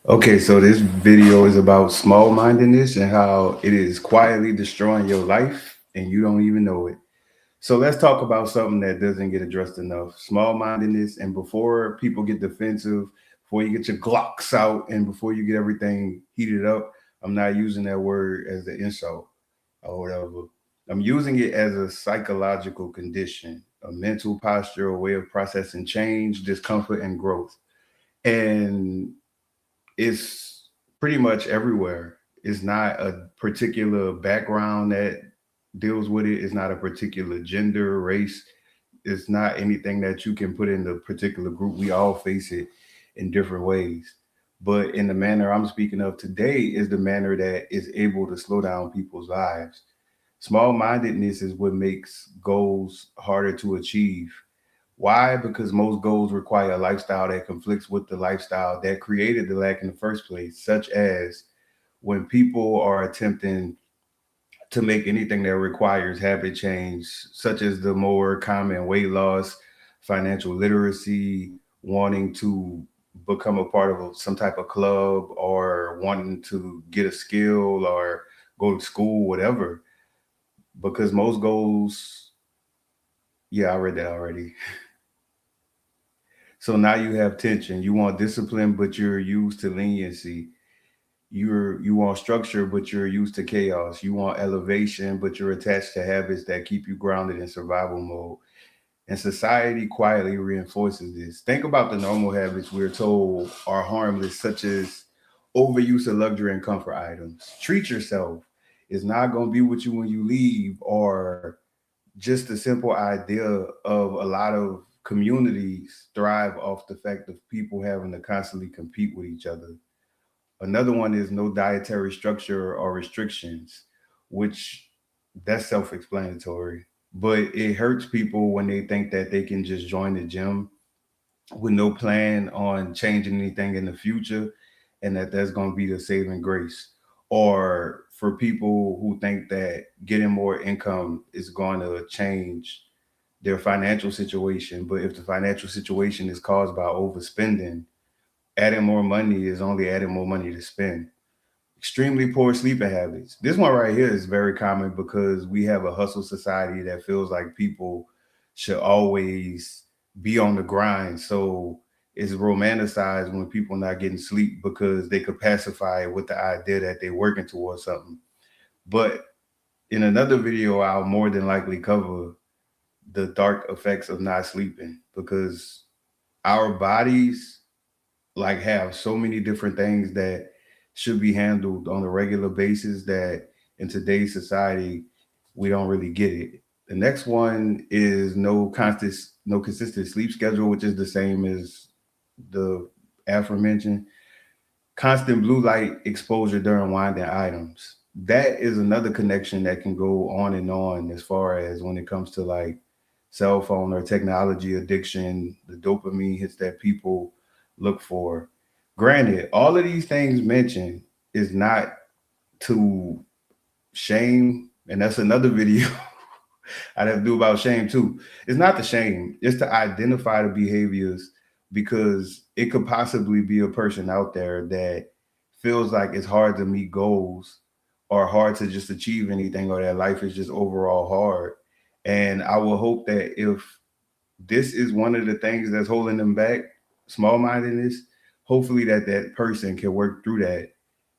Okay, so this video is about small mindedness and how it is quietly destroying your life and you don't even know it. So let's talk about something that doesn't get addressed enough, small mindedness. And before people get defensive, before you get your Glocks out, and before you get everything heated up, I'm not using that word as an insult or whatever. I'm using it as a psychological condition, a mental posture, a way of processing change, discomfort, and growth. And it's pretty much everywhere. It's not a particular background that deals with it. It's not a particular gender, race. It's not anything that you can put in a particular group. We all face it in different ways. But in the manner I'm speaking of today is the manner that is able to slow down people's lives. Small mindedness is what makes goals harder to achieve. Why? Because most goals require a lifestyle that conflicts with the lifestyle that created the lack in the first place, such as when people are attempting to make anything that requires habit change, such as the more common weight loss, financial literacy, wanting to become a part of some type of club, or wanting to get a skill or go to school, whatever. Because most goals, yeah, I read that already. So now you have tension. You want discipline, but you're used to leniency. You want structure, but you're used to chaos. You want elevation, but you're attached to habits that keep you grounded in survival mode. And society quietly reinforces this. Think about the normal habits we're told are harmless, such as overuse of luxury and comfort items. Treat yourself. It's not going to be with you when you leave, or just the simple idea of a lot of communities thrive off the fact of people having to constantly compete with each other. Another one is no dietary structure or restrictions, which that's self-explanatory. But it hurts people when they think that they can just join the gym with no plan on changing anything in the future, and that that's going to be the saving grace. Or for people who think that getting more income is going to change their financial situation. But if the financial situation is caused by overspending, adding more money is only adding more money to spend. Extremely poor sleeping habits. This one right here is very common because we have a hustle society that feels like people should always be on the grind. So it's romanticized when people not getting sleep because they could pacify it with the idea that they're working towards something. But in another video, I'll more than likely cover the dark effects of not sleeping, because our bodies like have so many different things that should be handled on a regular basis that in today's society we don't really get it. The next one is no consistent sleep schedule, which is the same as the aforementioned. Constant blue light exposure during winding items. That is another connection that can go on as far as when it comes to like cell phone or technology addiction, the dopamine hits that people look for. Granted, all of these things mentioned is not to shame, and that's another video I'd have to do about shame too. It's not the shame, it's to identify the behaviors, because it could possibly be a person out there that feels like it's hard to meet goals or hard to just achieve anything, or that life is just overall hard. And I will hope that if this is one of the things that's holding them back, small mindedness, hopefully that person can work through that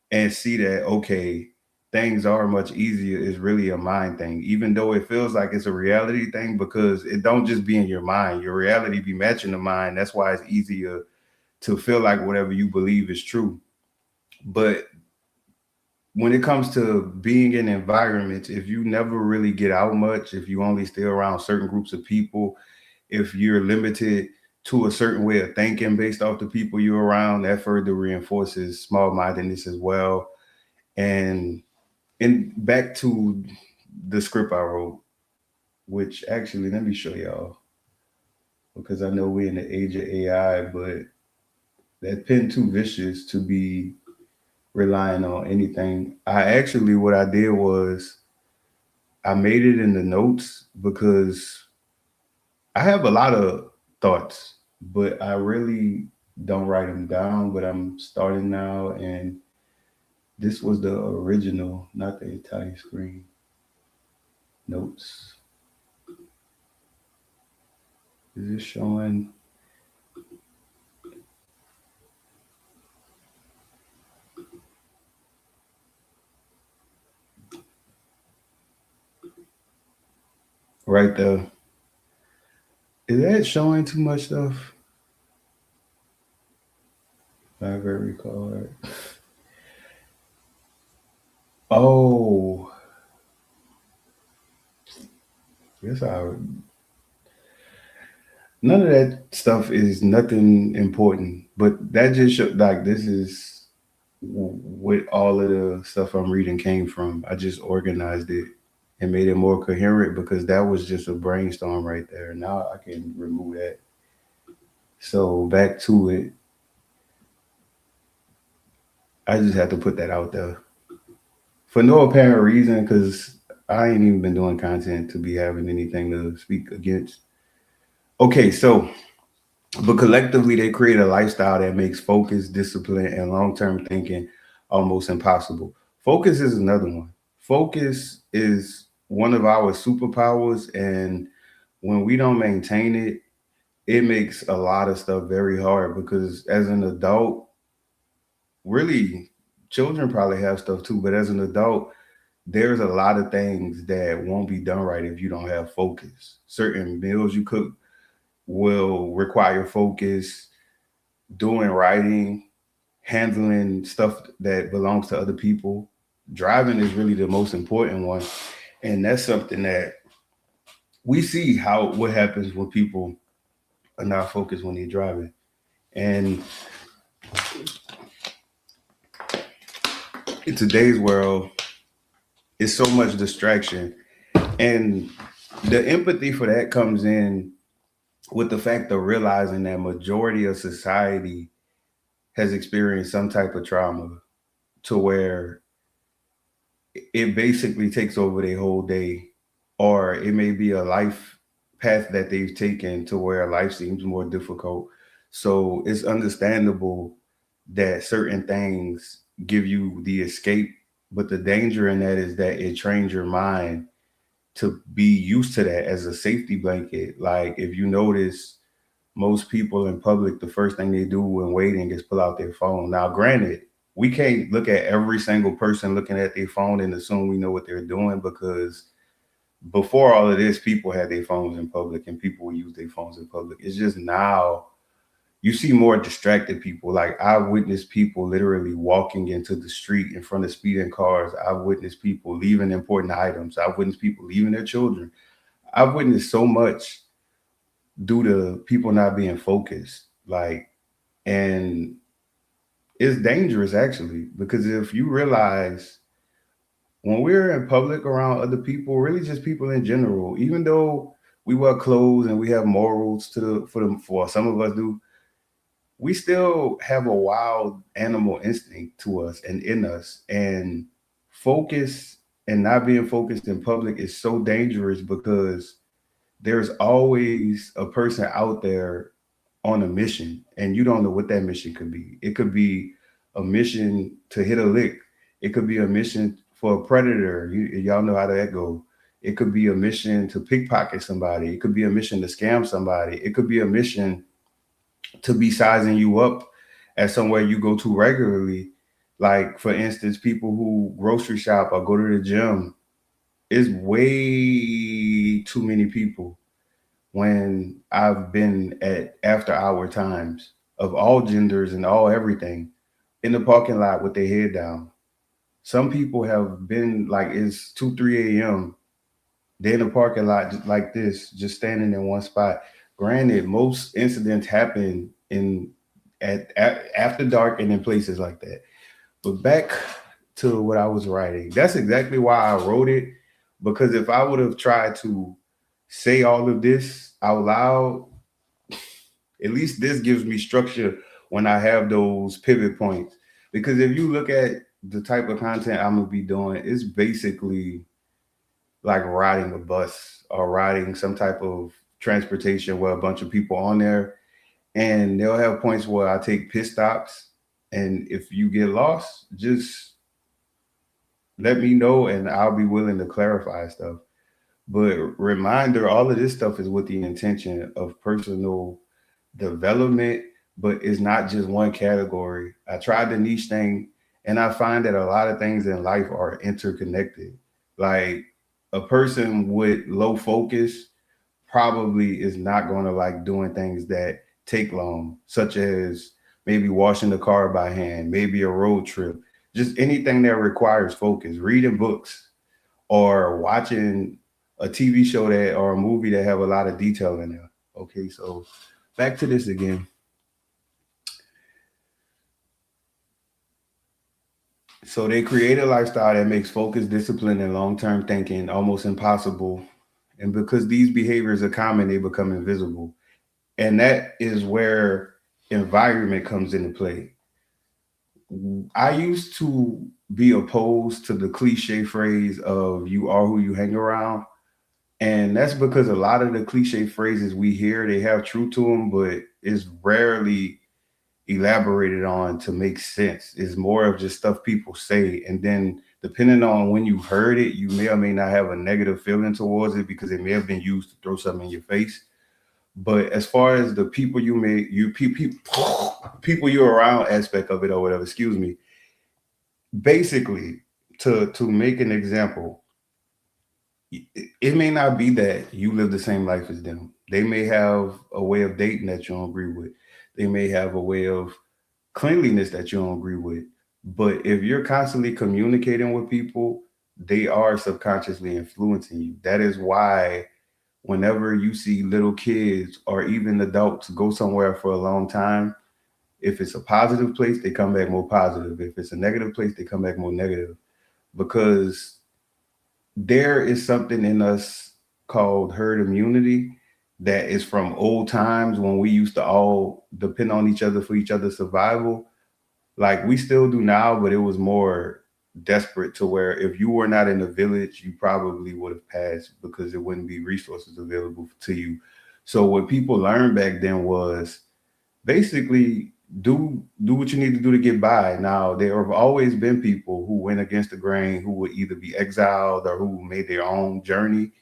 and see that, okay, things are much easier. It's really a mind thing, even though it feels like it's a reality thing, because it don't just be in your mind. Your reality be matching the mind. That's why it's easier to feel like whatever you believe is true. But when it comes to being in environments, if you never really get out much, if you only stay around certain groups of people, if you're limited to a certain way of thinking based off the people you're around, that further reinforces small mindedness as well. And back to the script I wrote, which actually let me show y'all, because I know we're in the age of AI, but that pen too vicious to be relying on anything. I actually, what I did was I made it in the notes because I have a lot of thoughts, but I really don't write them down, but I'm starting now. And this was the original, not the entire screen. Notes. Is this showing? Right there. Is that showing too much stuff? Library card. Oh, yes. None of that stuff is nothing important, but that just show, like this is what all of the stuff I'm reading came from. I just organized it and made it more coherent because that was just a brainstorm right there. Now I can remove that. So back to it. I just had to put that out there for no apparent reason because I ain't even been doing content to be having anything to speak against. Okay, so but collectively they create a lifestyle that makes focus, discipline, and long-term thinking almost impossible. Focus is another one. Focus is one of our superpowers, and when we don't maintain it, it makes a lot of stuff very hard because as an adult, really, children probably have stuff too, but as an adult, there's a lot of things that won't be done right if you don't have focus. Certain meals you cook will require focus, doing writing, handling stuff that belongs to other people. Driving is really the most important one. And that's something that we see how what happens when people are not focused when they're driving. And in today's world, it's so much distraction. And the empathy for that comes in with the fact of realizing that majority of society has experienced some type of trauma to where it basically takes over their whole day, or it may be a life path that they've taken to where life seems more difficult. So it's understandable that certain things give you the escape, but the danger in that is that it trains your mind to be used to that as a safety blanket. Like if you notice, most people in public, the first thing they do when waiting is pull out their phone. Now, granted, we can't look at every single person looking at their phone and assume we know what they're doing because before all of this, people had their phones in public and people would use their phones in public. It's just now you see more distracted people. Like I've witnessed people literally walking into the street in front of speeding cars. I've witnessed people leaving important items. I've witnessed people leaving their children. I've witnessed so much due to people not being focused. Like, and it's dangerous actually, because if you realize when we're in public around other people, really just people in general, even though we wear clothes and we have morals to the for them for some of us do, we still have a wild animal instinct to us and in us. And focus and not being focused in public is so dangerous because there's always a person out there on a mission and you don't know what that mission could be. It could be a mission to hit a lick. It could be a mission for a predator. Y'all know how that go. It could be a mission to pickpocket somebody. It could be a mission to scam somebody. It could be a mission to be sizing you up at somewhere you go to regularly. Like for instance, people who grocery shop or go to the gym, is way too many people when I've been at after hour times of all genders and all everything in the parking lot with their head down. Some people have been like it's 2, 3 a.m. They're in the parking lot just like this, just standing in one spot. Granted, most incidents happen in at after dark and in places like that. But back to what I was writing. That's exactly why I wrote it. Because if I would have tried to say all of this out loud, at least this gives me structure when I have those pivot points. Because if you look at the type of content I'm gonna be doing, it's basically like riding a bus or riding some type of transportation where a bunch of people on there. And they'll have points where I take pit stops. And if you get lost, just let me know and I'll be willing to clarify stuff. But reminder, all of this stuff is with the intention of personal development, but it's not just one category. I tried the niche thing, and I find that a lot of things in life are interconnected. Like a person with low focus probably is not going to like doing things that take long, such as maybe washing the car by hand, maybe a road trip, just anything that requires focus, reading books or watching a TV show that or a movie that have a lot of detail in there. Okay, so back to this again. So they create a lifestyle that makes focus, discipline, and long-term thinking almost impossible. And because these behaviors are common, they become invisible. And that is where environment comes into play. I used to be opposed to the cliche phrase of you are who you hang around. And that's because a lot of the cliche phrases we hear, they have truth to them, but it's rarely elaborated on to make sense. It's more of just stuff people say. And then depending on when you heard it, you may or may not have a negative feeling towards it because it may have been used to throw something in your face. But as far as the people you may you people you're around aspect of it or whatever, excuse me, basically to make an example, it may not be that you live the same life as them. They may have a way of dating that you don't agree with. They may have a way of cleanliness that you don't agree with. But if you're constantly communicating with people, they are subconsciously influencing you. That is why whenever you see little kids or even adults go somewhere for a long time, if it's a positive place, they come back more positive. If it's a negative place, they come back more negative. Because there is something in us called herd immunity that is from old times when we used to all depend on each other for each other's survival. Like we still do now, but it was more desperate to where if you were not in the village, you probably would have passed because there wouldn't be resources available to you. So what people learned back then was basically do what you need to do to get by. Now there have always been people who went against the grain, who would either be exiled or who made their own journey.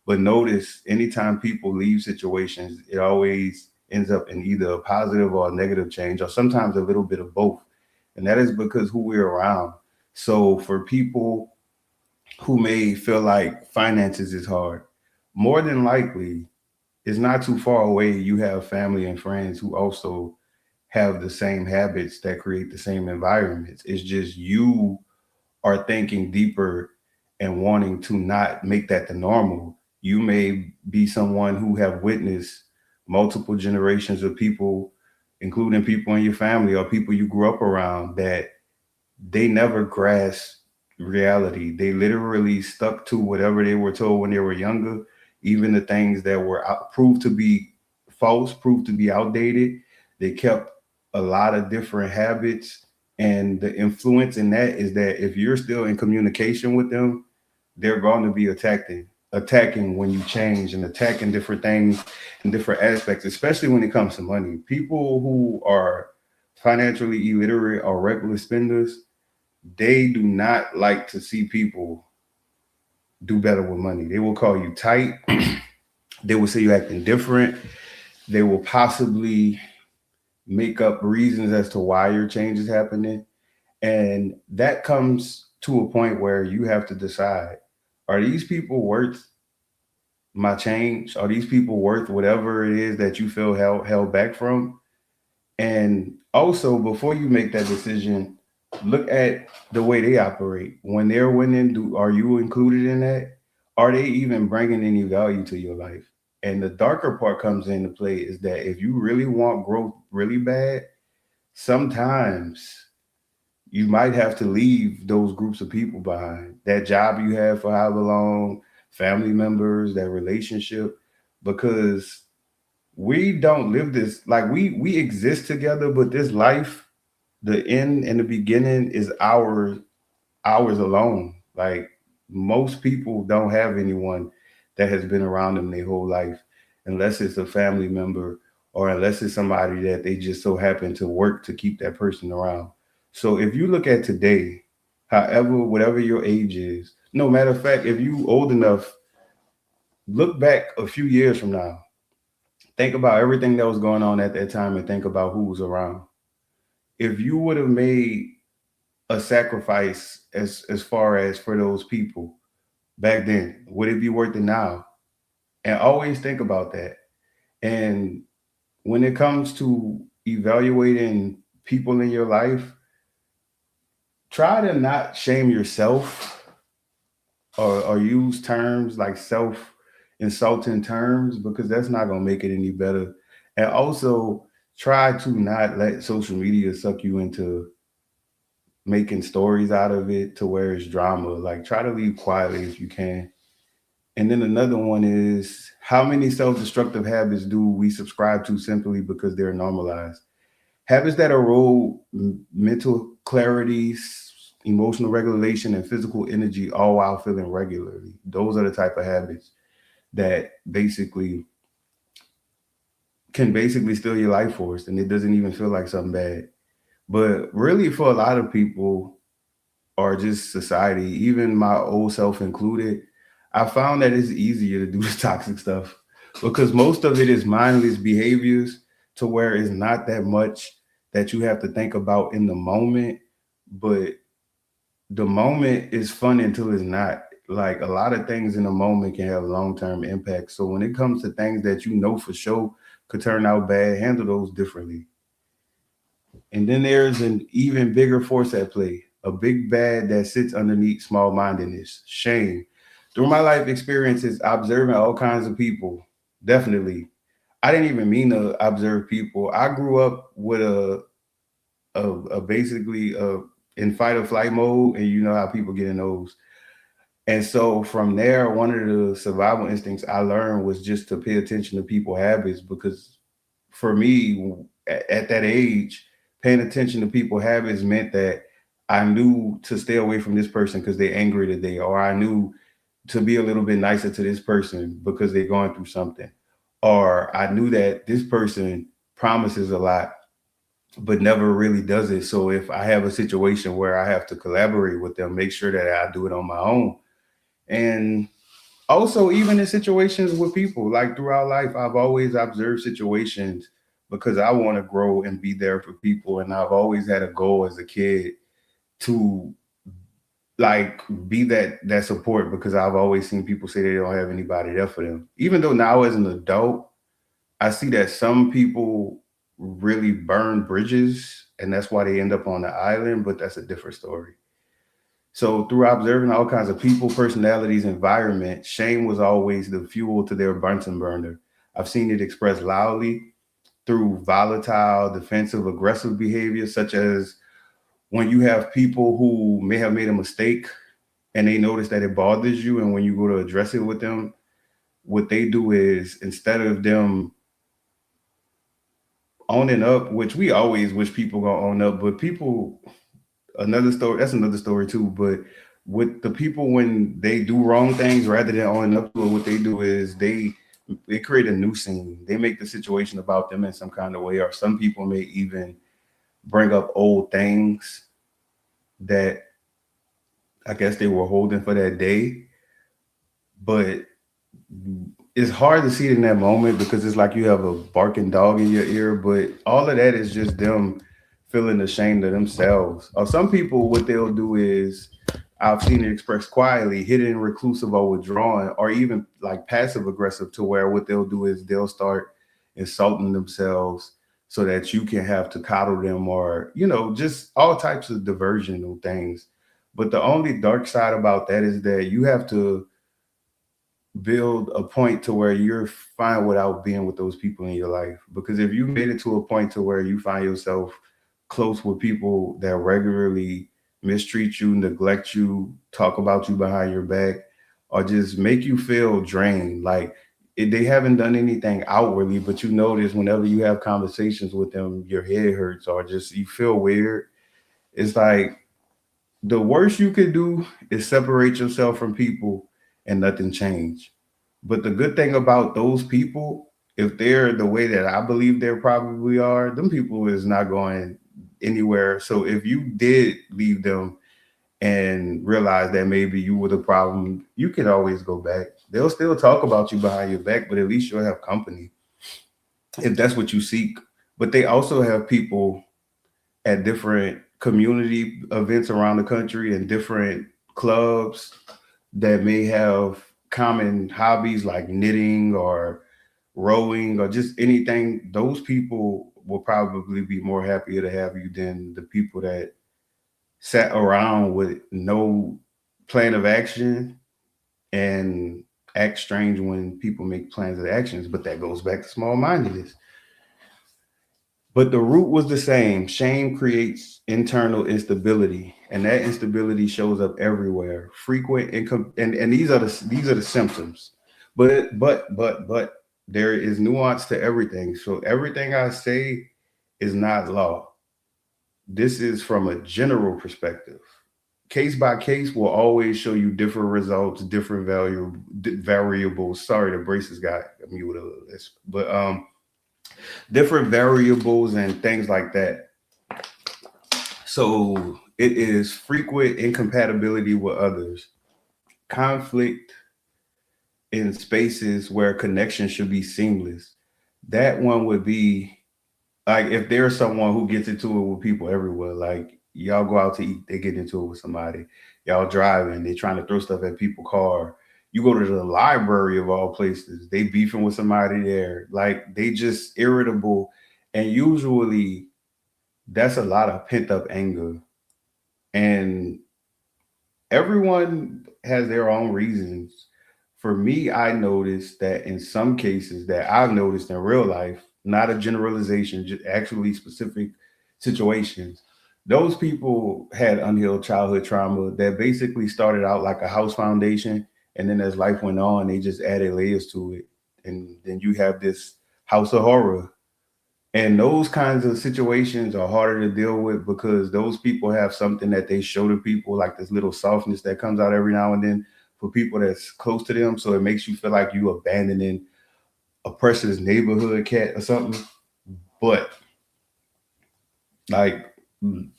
But notice anytime people leave situations, it always ends up in either a positive or a negative change, or sometimes a little bit of both. And that is because who we're around. So for people who may feel like finances is hard, more than likely, it's not too far away. You have family and friends who also have the same habits that create the same environments. It's just you are thinking deeper and wanting to not make that the normal. You may be someone who have witnessed multiple generations of people, including people in your family or people you grew up around, that they never grasped reality. They literally stuck to whatever they were told when they were younger, even the things that were proved to be false, proved to be outdated. They kept a lot of different habits. And the influence in that is that if you're still in communication with them, they're going to be attacking when you change and attacking different things and different aspects, especially when it comes to money. People who are financially illiterate or reckless spenders, they do not like to see people do better with money. They will call you tight. They will say you acting different. They will possibly make up reasons as to why your change is happening. And that comes to a point where you have to decide, are these people worth my change? Are these people worth whatever it is that you feel held back from? And also, before you make that decision, look at the way they operate. When they're winning, are you included in that? Are they even bringing any value to your life? And the darker part comes into play is that if you really want growth really bad, sometimes you might have to leave those groups of people behind. That job you had for however long, family members, that relationship, because we don't live this like we exist together, but this life, the end and the beginning is ours alone. Like most people don't have anyone that has been around them their whole life, unless it's a family member or unless it's somebody that they just so happen to work to keep that person around. So if you look at today, however, whatever your age is, no matter of fact, if you old enough, look back a few years from now, think about everything that was going on at that time and think about who was around. If you would have made a sacrifice as far as for those people back then, would it be worth it now? And always think about that. And when it comes to evaluating people in your life, try to not shame yourself or use terms like self insulting terms because that's not going to make it any better. And also try to not let social media suck you into making stories out of it to where it's drama. Like try to leave quietly if you can. And then another one is how many self destructive habits do we subscribe to simply because they're normalized? Habits that erode mental clarity, emotional regulation, and physical energy, all while feeling regularly. Those are the type of habits that can basically steal your life force, and it doesn't even feel like something bad. But really, for a lot of people, or just society, even my old self included, I found that it's easier to do the toxic stuff because most of it is mindless behaviors to where it's not that much that you have to think about in the moment, but the moment is fun until it's not. Like a lot of things in the moment can have long-term impact. So when it comes to things that you know for sure could turn out bad, handle those differently. And then there's an even bigger force at play, a big bad that sits underneath small mindedness, shame. Through my life experiences, observing all kinds of people, definitely. I didn't even mean to observe people. I grew up with a basically in fight or flight mode, and you know how people get in those. And so from there, one of the survival instincts I learned was just to pay attention to people habits because for me at that age, paying attention to people habits meant that I knew to stay away from this person because they're angry today, or I knew to be a little bit nicer to this person because they're going through something, or I knew that this person promises a lot but never really does it. So if I have a situation where I have to collaborate with them, make sure that I do it on my own. And also even in situations with people like throughout life, I've always observed situations because I want to grow and be there for people, and I've always had a goal as a kid to like be that support because I've always seen people say they don't have anybody there for them. Even though now as an adult I see that some people really burn bridges and that's why they end up on the island, but that's a different story. So through observing all kinds of people, personalities, environment, shame was always the fuel to their Bunsen burner. I've seen it expressed loudly through volatile, defensive, aggressive behavior, such as when you have people who may have made a mistake and they notice that it bothers you, and when you go to address it with them, what they do is instead of them owning up, which we always wish people gonna own up, but people another story. That's another story too. But with the people when they do wrong things, rather than owning up to it, what they do is they create a new scene. They make the situation about them in some kind of way, or some people may even bring up old things that I guess they were holding for that day. But it's hard to see it in that moment because it's like you have a barking dog in your ear. But all of that is just them feeling ashamed of themselves. Or some people, what they'll do is, I've seen it expressed quietly, hidden, reclusive, or withdrawing, or even like passive aggressive, to where what they'll do is they'll start insulting themselves so that you can have to coddle them, or just all types of diversional things. But the only dark side about that is that you have to build a point to where you're fine without being with those people in your life. Because if you made it to a point to where you find yourself close with people that regularly mistreat you, neglect you, talk about you behind your back, or just make you feel drained, like they haven't done anything outwardly, but you notice whenever you have conversations with them, your head hurts or just you feel weird. It's like the worst you could do is separate yourself from people and nothing change. But the good thing about those people if they're the way that I believe they probably are, them people is not going anywhere. So if you did leave them and realize that maybe you were the problem, you can always go back. They'll still talk about you behind your back, but at least you'll have company if that's what you seek. But they also have people at different community events around the country and different clubs that may have common hobbies like knitting or rowing or just anything. Those people will probably be more happier to have you than the people that sat around with no plan of action and act strange when people make plans of actions. But that goes back to small mindedness. But the root was the same. Shame creates internal instability, and that instability shows up everywhere. Frequent income, and these are the symptoms. But there is nuance to everything. So everything I say is not law. This is from a general perspective. Case by case will always show you different results, different variables. Sorry, the braces got muted a little. But different variables and things like that. So it is frequent incompatibility with others, conflict in spaces where connection should be seamless. That one would be like if there's someone who gets into it with people everywhere, like y'all go out to eat, they get into it with somebody. Y'all driving, they trying to throw stuff at people's car. You go to the library of all places, they beefing with somebody there. Like they just irritable. And usually that's a lot of pent up anger. And everyone has their own reasons. For me, I noticed that in some cases that I've noticed in real life, not a generalization, just actually specific situations, those people had unhealed childhood trauma that basically started out like a house foundation. And then as life went on, they just added layers to it. And then you have this house of horror. And those kinds of situations are harder to deal with because those people have something that they show to people, like this little softness that comes out every now and then for people that's close to them. So it makes you feel like you abandoning a person's neighborhood cat or something. But like, and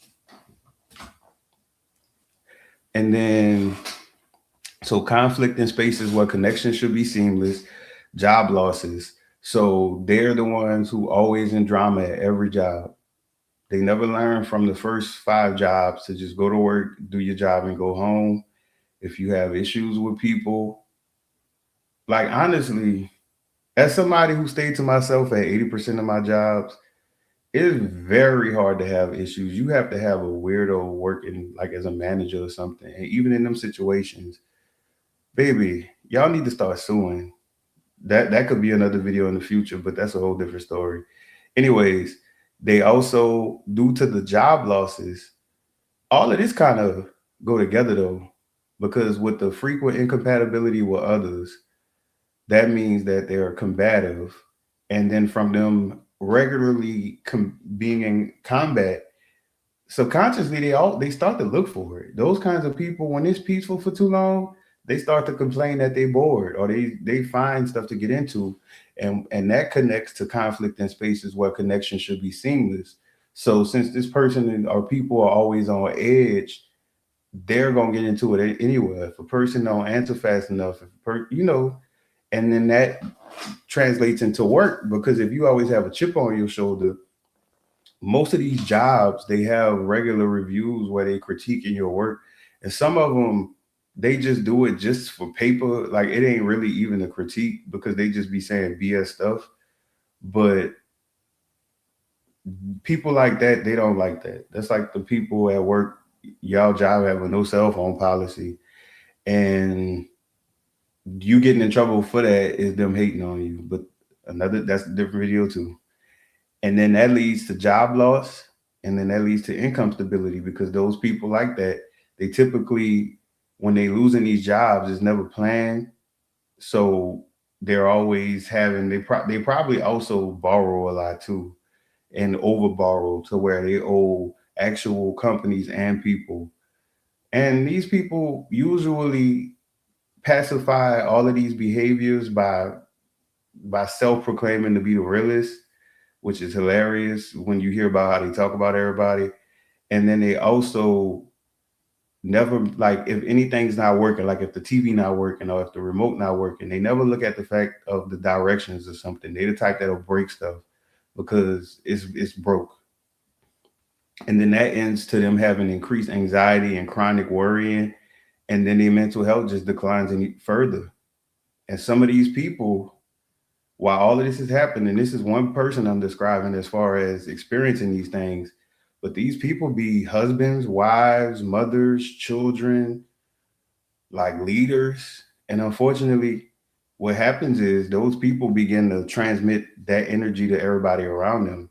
then so conflict in spaces where connection should be seamless, job losses. So they're the ones who always in drama at every job. They never learn from the first five jobs to just go to work, do your job, and go home. If you have issues with people, like honestly, as somebody who stayed to myself at 80% of my jobs, it is very hard to have issues. You have to have a weirdo working like as a manager or something. And even in them situations, baby, y'all need to start suing. That could be another video in the future, but that's a whole different story. Anyways, they also, due to the job losses, all of this kind of go together though, because with the frequent incompatibility with others, that means that they're combative, and then from them regularly being in combat, subconsciously they start to look for it. Those kinds of people, when it's peaceful for too long, they start to complain that they're bored or they find stuff to get into, and that connects to conflict in spaces where connection should be seamless. So since this person or people are always on edge, they're gonna get into it anyway. If a person don't answer fast enough, if and then that translates into work because if you always have a chip on your shoulder, most of these jobs they have regular reviews where they critiquing your work, and some of them they just do it just for paper. Like it ain't really even a critique because they just be saying BS stuff. But people like that, they don't like that. That's like the people at work, y'all job having no cell phone policy, and you getting in trouble for that is them hating on you. But that's a different video too. And then that leads to job loss, and then that leads to income stability because those people like that, they typically when they losing these jobs, it's never planned. So they're always having they probably also borrow a lot too and over borrow to where they owe actual companies and people. And these people usually pacify all of these behaviors by by self-proclaiming to be the realest, which is hilarious when you hear about how they talk about everybody. And then they also never, like, if anything's not working, like if the TV not working or if the remote not working, they never look at the fact of the directions or something. They the type that'll break stuff because it's broke. And then that ends to them having increased anxiety and chronic worrying, and then their mental health just declines any further. And some of these people, while all of this is happening, this is one person I'm describing as far as experiencing these things, but these people be husbands, wives, mothers, children, like leaders. And unfortunately, what happens is those people begin to transmit that energy to everybody around them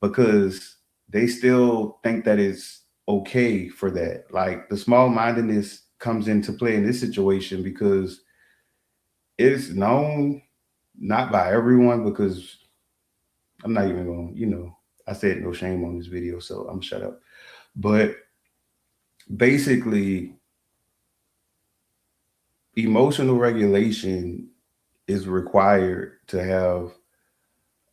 because they still think that it's okay for that. Like the small mindedness comes into play in this situation because it's known not by everyone, because I'm not even going to, I said no shame on this video, so I'm shut up. But basically, emotional regulation is required to have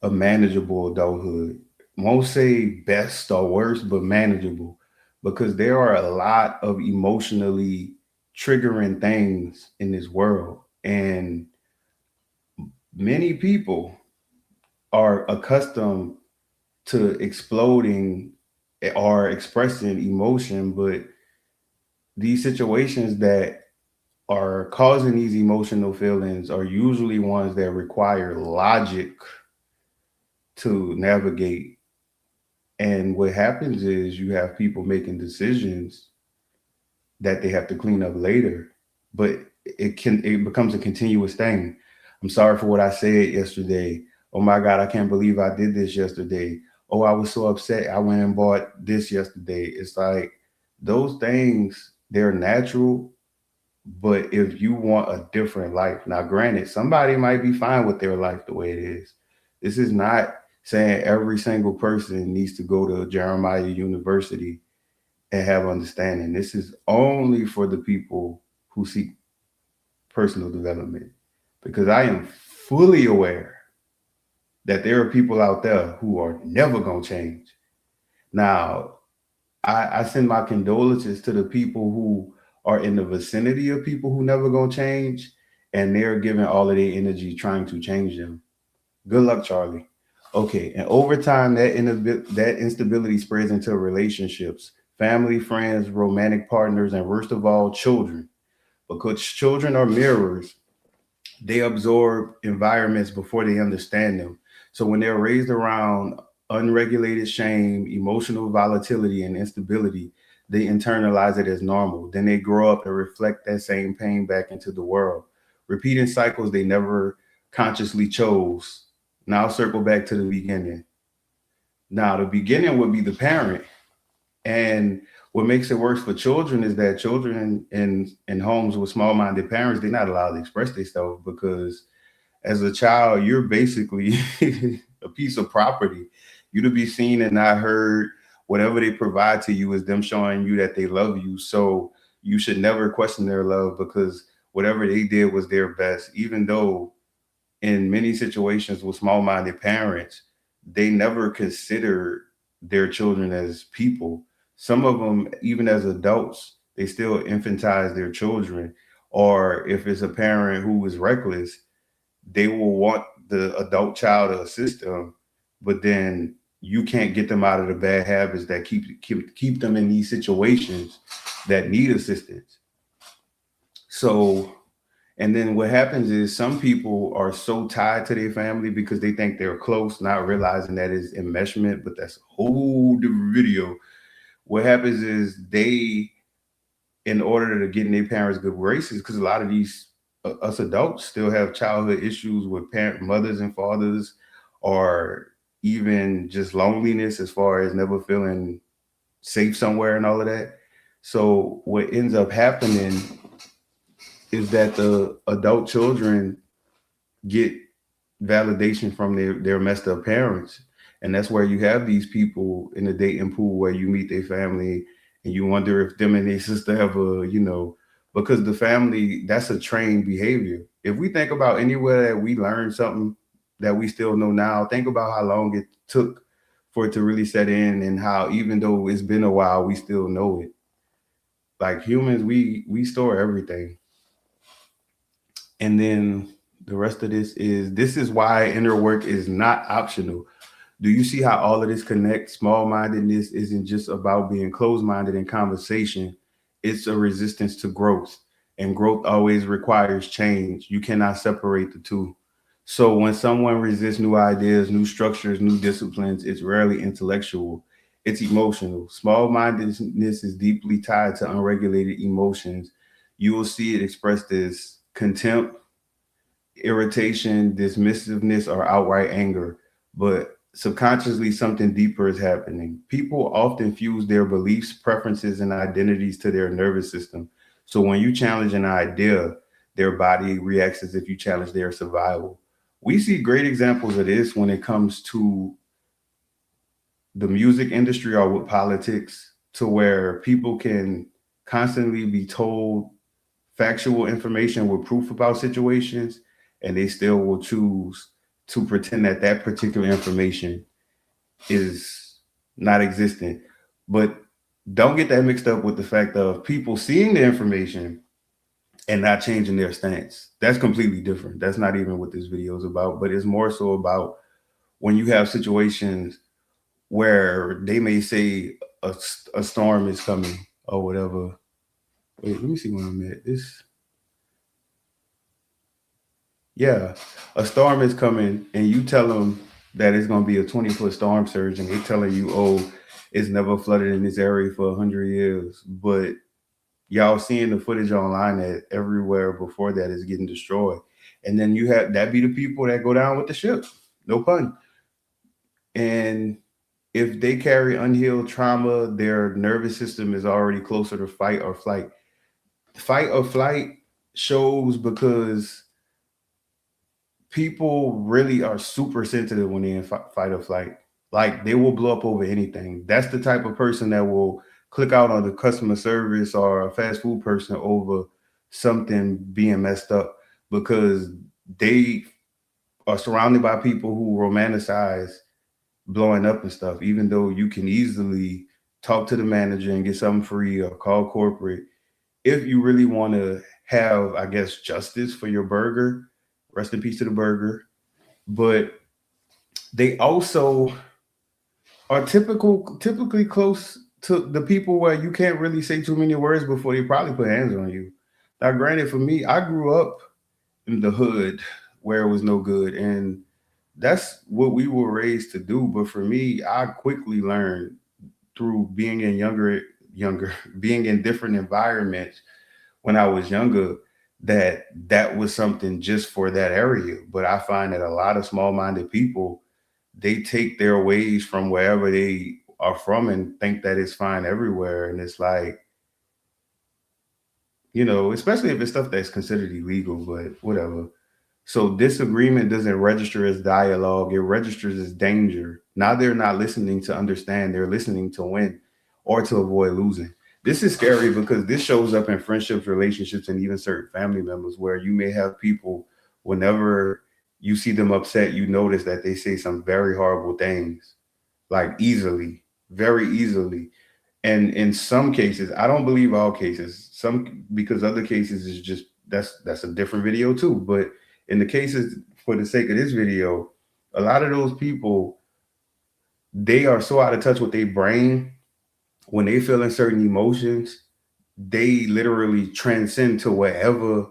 a manageable adulthood. Won't say best or worst, but manageable, because there are a lot of emotionally triggering things in this world. And many people are accustomed to exploding or expressing emotion, but these situations that are causing these emotional feelings are usually ones that require logic to navigate. And what happens is you have people making decisions that they have to clean up later, but it becomes a continuous thing. I'm sorry for what I said yesterday. Oh my God, I can't believe I did this yesterday. Oh, I was so upset. I went and bought this yesterday. It's like those things, they're natural, but if you want a different life, now granted, somebody might be fine with their life the way it is. This is not saying every single person needs to go to Jeremiah University and have understanding. This is only for the people who seek personal development, because I am fully aware that there are people out there who are never going to change. Now, I send my condolences to the people who are in the vicinity of people who never going to change, and they're giving all of their energy trying to change them. Good luck, Charlie. Okay, and over time, that instability spreads into relationships, family, friends, romantic partners, and worst of all, children. Because children are mirrors, they absorb environments before they understand them. So when they're raised around unregulated shame, emotional volatility, and instability, they internalize it as normal. Then they grow up and reflect that same pain back into the world, repeating cycles they never consciously chose. Now circle back to the beginning. Now the beginning would be the parent. And what makes it worse for children is that children in homes with small-minded parents, they're not allowed to express themselves, because as a child, you're basically a piece of property. You to be seen and not heard. Whatever they provide to you is them showing you that they love you. So you should never question their love, because whatever they did was their best. Even though in many situations with small-minded parents, they never consider their children as people. Some of them, even as adults, they still infantize their children. Or if it's a parent who is reckless, they will want the adult child to assist them, but then you can't get them out of the bad habits that keep them in these situations that need assistance. So, and then what happens is some people are so tied to their family because they think they're close, not realizing that is enmeshment, but that's a whole different video. What happens is they, in order to get in their parents' good graces, because a lot of these us adults still have childhood issues with parent mothers and fathers, or even just loneliness as far as never feeling safe somewhere and all of that. So what ends up happening is that the adult children get validation from their messed up parents. And that's where you have these people in the dating pool where you meet their family and you wonder if them and their sister ever, because the family, that's a trained behavior. If we think about anywhere that we learned something that we still know now, think about how long it took for it to really set in, and how even though it's been a while, we still know it. Like humans, we store everything. And then the rest of this is why inner work is not optional. Do you see how all of this connects? Small mindedness isn't just about being closed minded in conversation, it's a resistance to growth. And growth always requires change. You cannot separate the two. So when someone resists new ideas, new structures, new disciplines, it's rarely intellectual, it's emotional. Small mindedness is deeply tied to unregulated emotions. You will see it expressed as contempt, irritation, dismissiveness, or outright anger, but subconsciously something deeper is happening. People often fuse their beliefs, preferences, and identities to their nervous system. So when you challenge an idea, their body reacts as if you challenge their survival. We see great examples of this when it comes to the music industry or with politics, to where people can constantly be told factual information with proof about situations, and they still will choose to pretend that that particular information is not existent. But don't get that mixed up with the fact of people seeing the information and not changing their stance. That's completely different. That's not even what this video is about, but it's more so about when you have situations where they may say a storm is coming or whatever. Wait, let me see where I'm at. Yeah, a storm is coming, and you tell them that it's going to be a 20-foot storm surge, and they telling you, oh, it's never flooded in this area for 100 years. But y'all seeing the footage online that everywhere before that is getting destroyed. And then you have that be the people that go down with the ship, no pun. And if they carry unhealed trauma, their nervous system is already closer to fight or flight. Fight or flight shows because people really are super sensitive when they're in fight or flight. Like they will blow up over anything. That's the type of person that will click out on the customer service or a fast food person over something being messed up, because they are surrounded by people who romanticize blowing up and stuff, even though you can easily talk to the manager and get something free or call corporate. If you really want to have, I guess, justice for your burger, rest in peace to the burger. But they also are typically close to the people where you can't really say too many words before they probably put hands on you. Now, granted, for me, I grew up in the hood where it was no good, and that's what we were raised to do. But for me, I quickly learned through being in younger, being in different environments when I was younger, that that was something just for that area. But I find that a lot of small-minded people, they take their ways from wherever they are from and think that it's fine everywhere. And it's like, especially if it's stuff that's considered illegal, but whatever. So disagreement doesn't register as dialogue, it registers as danger. Now they're not listening to understand, they're listening to win or to avoid losing. This is scary because this shows up in friendships, relationships, and even certain family members, where you may have people, whenever you see them upset, you notice that they say some very horrible things, like easily, very easily. And in some cases, I don't believe all cases, some, because other cases is just, that's a different video too. But in the cases, for the sake of this video, a lot of those people, they are so out of touch with their brain. When they feel in certain emotions, they literally transcend to wherever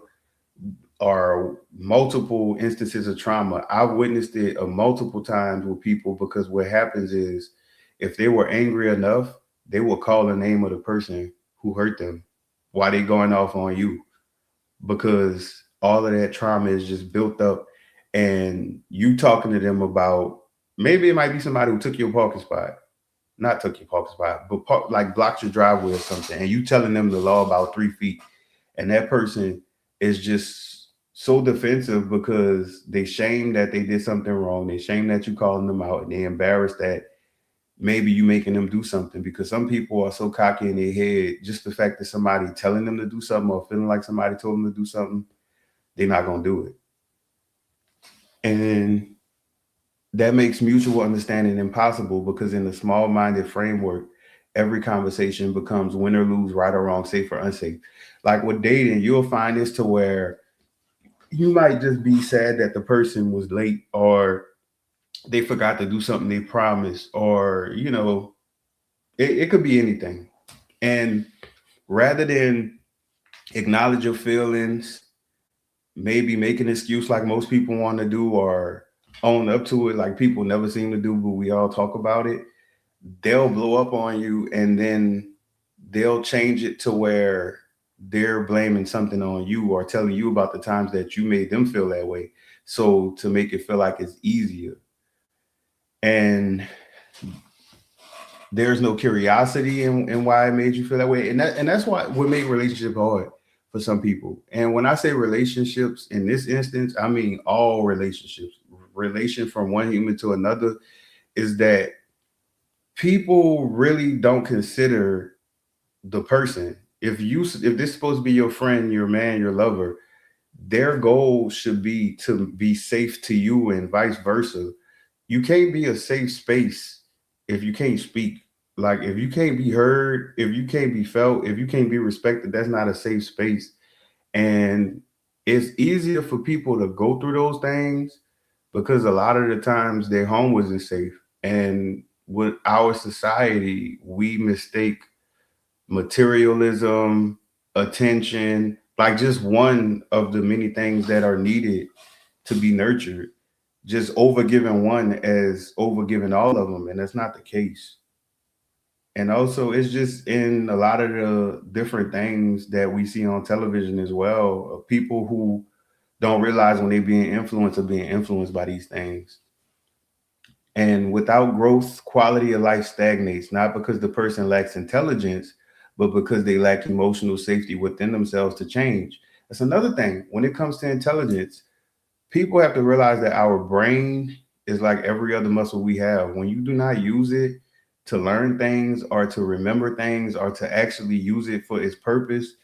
are multiple instances of trauma. I've witnessed it multiple times with people, because what happens is, if they were angry enough, they will call the name of the person who hurt them while they going off on you, because all of that trauma is just built up. And you talking to them about, maybe it might be somebody who took your parking spot, not took your parking spot, but like blocked your driveway or something, and you telling them the law about 3 feet, and that person is just so defensive because they shame that they did something wrong, they shame that you calling them out, and they embarrassed that maybe you making them do something, because some people are so cocky in their head, just the fact that somebody telling them to do something or feeling like somebody told them to do something, they're not going to do it. And that makes mutual understanding impossible because in the small minded framework, every conversation becomes win or lose, right or wrong, safe or unsafe. Like with dating, you'll find this to where you might just be sad that the person was late or they forgot to do something they promised, or, it could be anything. And rather than acknowledge your feelings, maybe make an excuse like most people want to do, or own up to it like people never seem to do, but we all talk about it, they'll blow up on you and then they'll change it to where they're blaming something on you or telling you about the times that you made them feel that way. So to make it feel like it's easier. And there's no curiosity in why it made you feel that way. And that's what made relationship hard for some people. And when I say relationships in this instance, I mean all relationships. Relation from one human to another is that people really don't consider the person. If this is supposed to be your friend, your man, your lover, their goal should be to be safe to you and vice versa. You can't be a safe space if you can't speak. Like if you can't be heard, if you can't be felt, if you can't be respected, that's not a safe space. And it's easier for people to go through those things because a lot of the times their home wasn't safe. And with our society, we mistake materialism, attention, like just one of the many things that are needed to be nurtured, just overgiving one as overgiving all of them. And that's not the case. And also, it's just in a lot of the different things that we see on television as well, of people who don't realize when they're being influenced or being influenced by these things. And without growth, quality of life stagnates, not because the person lacks intelligence, but because they lack emotional safety within themselves to change. That's another thing. When it comes to intelligence, people have to realize that our brain is like every other muscle we have. When you do not use it to learn things or to remember things or to actually use it for its purpose,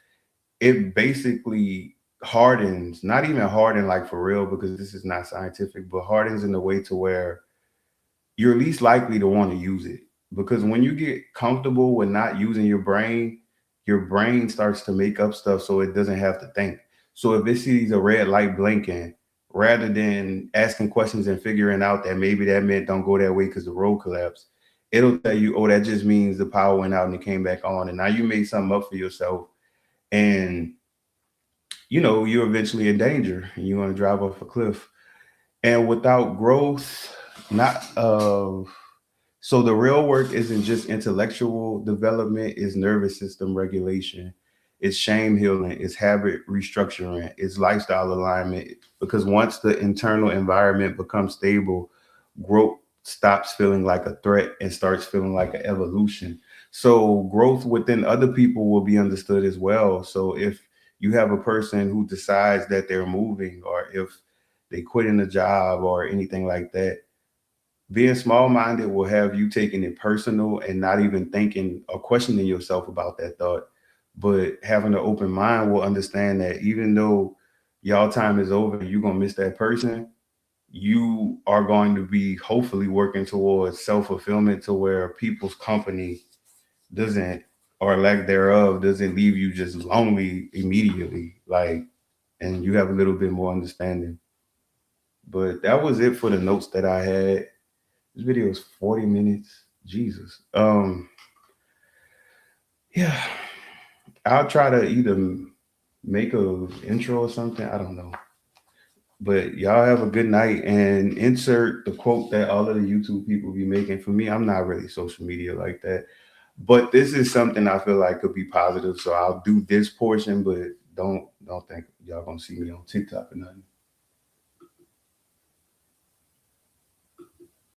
it basically hardens, not even harden like for real, because this is not scientific, but hardens in a way to where you're least likely to want to use it. Because when you get comfortable with not using your brain starts to make up stuff so it doesn't have to think. So if it sees a red light blinking, rather than asking questions and figuring out that maybe that meant don't go that way because the road collapsed, it'll tell you, oh, that just means the power went out and it came back on. And now you made something up for yourself. And you're eventually in danger and you want to drive off a cliff. And without growth, not so the real work isn't just intellectual development, it's nervous system regulation, it's shame healing, it's habit restructuring, it's lifestyle alignment. Because once the internal environment becomes stable, growth stops feeling like a threat and starts feeling like an evolution. So growth within other people will be understood as well. So if you have a person who decides that they're moving, or if they quit in a job or anything like that, being small minded will have you taking it personal and not even thinking or questioning yourself about that thought. But having an open mind will understand that even though y'all time is over and you're going to miss that person, you are going to be hopefully working towards self fulfillment to where people's company doesn't, or lack thereof, doesn't leave you just lonely immediately. Like, and you have a little bit more understanding. But that was it for the notes that I had. This video is 40 minutes. Jesus. Yeah. I'll try to either make a intro or something. I don't know. But y'all have a good night and insert the quote that all of the YouTube people be making. For me, I'm not really social media like that. But this is something I feel like could be positive. So I'll do this portion, but don't think y'all gonna see me on TikTok or nothing.